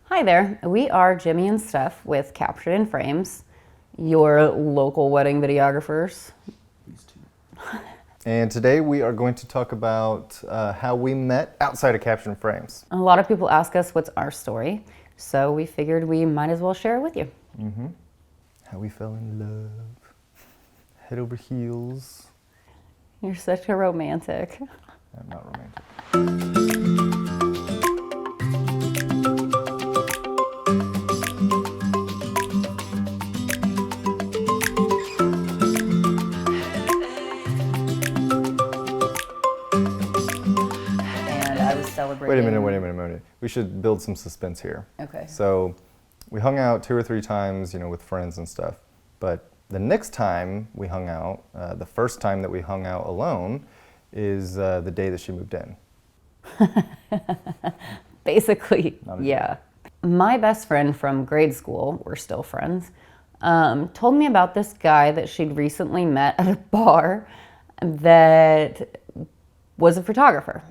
Hi there, we are Jimmy and Steph with Captured in Frames, your local wedding videographers. These two. And today we are going to talk about how we met outside of Captured in Frames. A lot of people ask us what's our story, so we figured we might as well share it with you. Mm-hmm. How we fell in love, head over heels. You're such a romantic. I'm not romantic. And I was celebrating. Wait a minute. We should build some suspense here. Okay. So we hung out 2 or 3 times, with friends and stuff. But the next time we hung out, the first time that we hung out alone, is the day that she moved in. Basically, yeah. My best friend from grade school, we're still friends, told me about this guy that she'd recently met at a bar that was a photographer.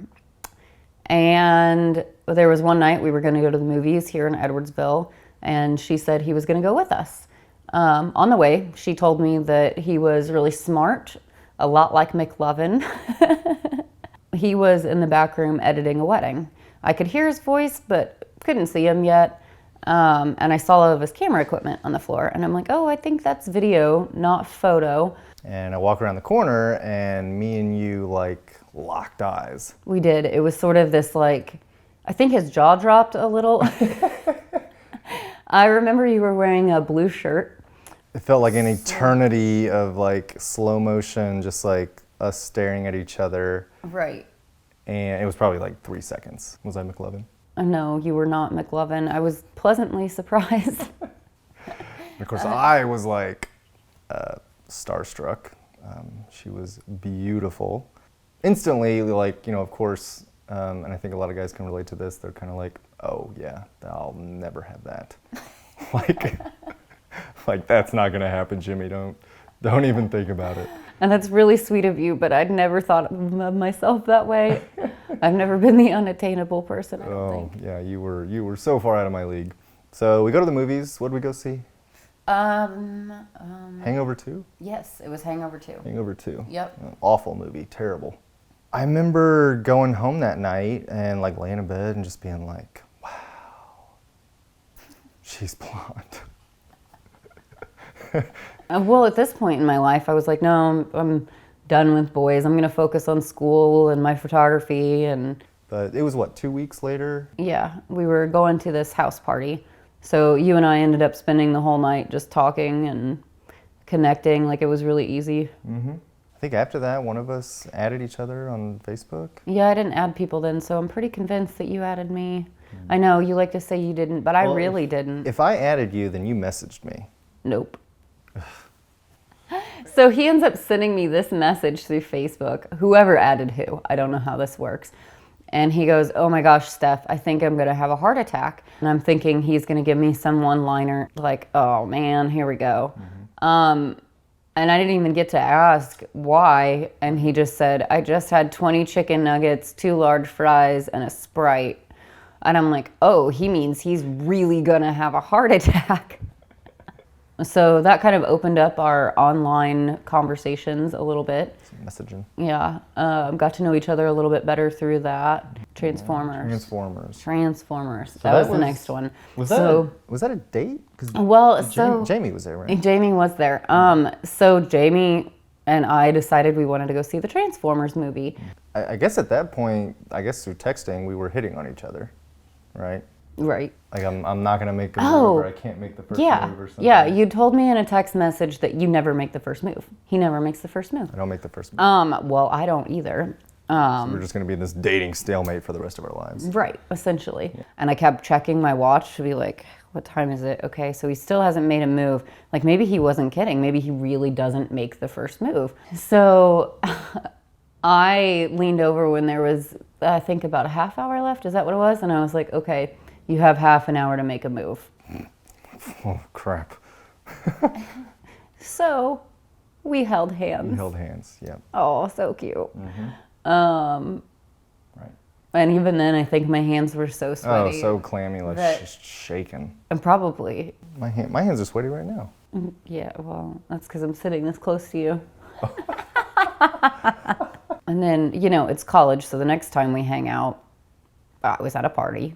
And there was one night we were going to go to the movies here in Edwardsville, and she said he was going to go with us. On the way, she told me that he was really smart, a lot like McLovin. He was in the back room editing a wedding. I could hear his voice, but couldn't see him yet. And I saw all of his camera equipment on the floor, and I'm like, oh, I think that's video, not photo. And I walk around the corner, and me and you, locked eyes. We did. It was sort of this, I think his jaw dropped a little. I remember you were wearing a blue shirt. It felt like an eternity of, slow motion, just, us staring at each other. Right. And it was probably, 3 seconds. Was I McLovin? No, you were not McLovin. I was pleasantly surprised. Of course, I was, starstruck. She was beautiful. Instantly, of course, and I think a lot of guys can relate to this, they're kind of like, oh, yeah, I'll never have that. That's not going to happen, Jimmy. Don't even think about it. And that's really sweet of you, but I'd never thought of myself that way. I've never been the unattainable person, I don't think. Yeah, you were so far out of my league. So we go to the movies. What did we go see? Hangover 2? Yes, it was Hangover 2. Hangover 2. Yep. Awful movie, terrible. I remember going home that night and laying in bed and just being like, wow, she's blonde. Well, at this point in my life, I was like, no, I'm done with boys. I'm going to focus on school and my photography. But it was, 2 weeks later? Yeah, we were going to this house party. So you and I ended up spending the whole night just talking and connecting. It was really easy. Mm-hmm. I think after that, one of us added each other on Facebook. Yeah, I didn't add people then, so I'm pretty convinced that you added me. I know, you like to say you didn't, but I really didn't. If I added you, then you messaged me. Nope. So he ends up sending me this message through Facebook, whoever added who, I don't know how this works. And he goes, oh my gosh, Steph, I think I'm gonna have a heart attack. And I'm thinking he's gonna give me some one-liner oh man, here we go. Mm-hmm. And I didn't even get to ask why. And he just said, I just had 20 chicken nuggets, 2 large fries, and a Sprite. And I'm like, oh, he means he's really gonna have a heart attack. So that kind of opened up our online conversations a little bit. Some messaging. Yeah, got to know each other a little bit better through that. Transformers. So That was the next one. Was that a date? Jamie was there, right? Jamie was there. So Jamie and I decided we wanted to go see the Transformers movie. I guess at that point, through texting, we were hitting on each other, right? Right. I'm not gonna make a move, or I can't make the first move or something. Yeah, you told me in a text message that you never make the first move. He never makes the first move. I don't make the first move. Well, I don't either. So we're just gonna be in this dating stalemate for the rest of our lives. Right, essentially. Yeah. And I kept checking my watch to be like, what time is it? Okay, so he still hasn't made a move. Maybe he wasn't kidding. Maybe he really doesn't make the first move. So I leaned over when there was, I think, about a half hour left. Is that what it was? And I was like, okay, you have half an hour to make a move. Oh, crap. So we held hands. Yeah. Oh, so cute. Mm-hmm. Right. And even then, I think my hands were so Oh, sweaty. so clammy, like that- just shaking. And probably, My hands are sweaty right now. yeah, well, that's because I'm sitting this close to you. And then, it's college, so the next time we hang out, I was at a party.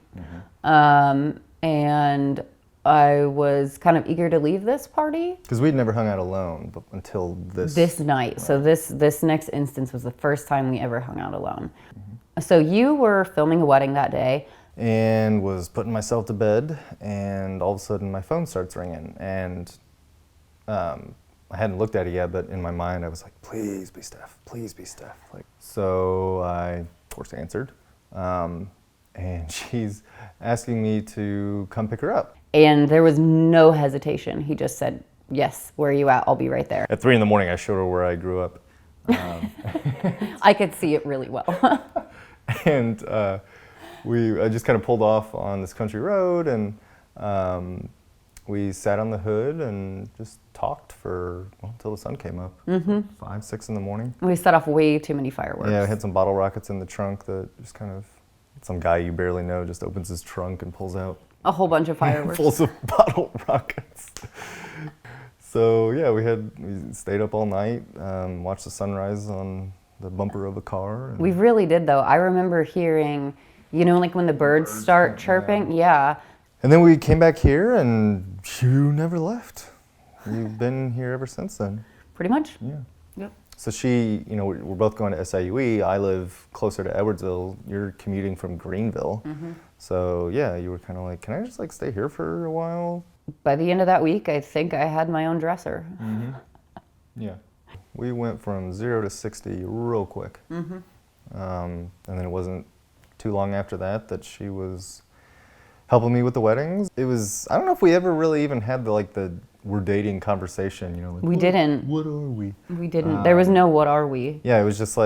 And I was kind of eager to leave this party. Because we'd never hung out alone until this night. Right. So this next instance was the first time we ever hung out alone. So you were filming a wedding that day. And was putting myself to bed, and all of a sudden my phone starts ringing. And I hadn't looked at it yet, but in my mind I was like, please be Steph, please be Steph. So I, of course, answered. And she's asking me to come pick her up. And there was no hesitation. He just said, yes, where are you at? I'll be right there. At 3 in the morning, I showed her where I grew up. I could see it really well. And I just kind of pulled off on this country road, and we sat on the hood and just talked until the sun came up. 5, 6 in the morning. We set off way too many fireworks. Yeah, we had some bottle rockets in the trunk that just kind of, some guy you barely know just opens his trunk and pulls out a whole bunch of fireworks. Full of bottle rockets. So yeah, we stayed up all night, watched the sunrise on the bumper of a car. We really did, though. I remember hearing, like when the birds start chirping. Yeah. And then we came back here, and you never left. You've been here ever since then. Pretty much. Yeah. Yep. So we're both going to SIUE. I live closer to Edwardsville. You're commuting from Greenville. So yeah, you were kind of like, can I just stay here for a while? By the end of that week, I think I had my own dresser. Yeah. We went from 0 to 60 real quick. And then it wasn't too long after that she was helping me with the weddings. It was, I don't know if we ever really even had the we're dating conversation, we didn't. What are we? We didn't. There was no what are we. Yeah, it was just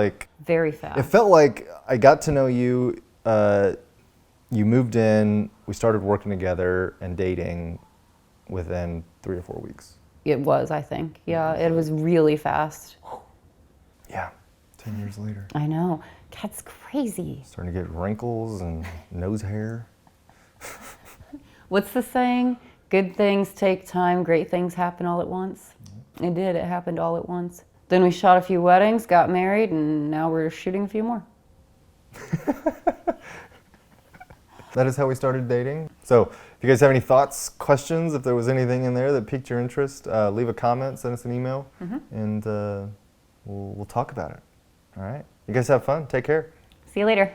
very fast. It felt like I got to know you, you moved in, we started working together and dating within 3 or 4 weeks. It was, I think. Yeah, it was really fast. Yeah, 10 years later. I know. That's crazy. Starting to get wrinkles and nose hair. What's the saying? Good things take time, great things happen all at once. It did. It happened all at once. Then we shot a few weddings, got married, and now we're shooting a few more. That is how we started dating. So if you guys have any thoughts, questions, if there was anything in there that piqued your interest, leave a comment, send us an email, and we'll talk about it. All right? You guys have fun. Take care. See you later.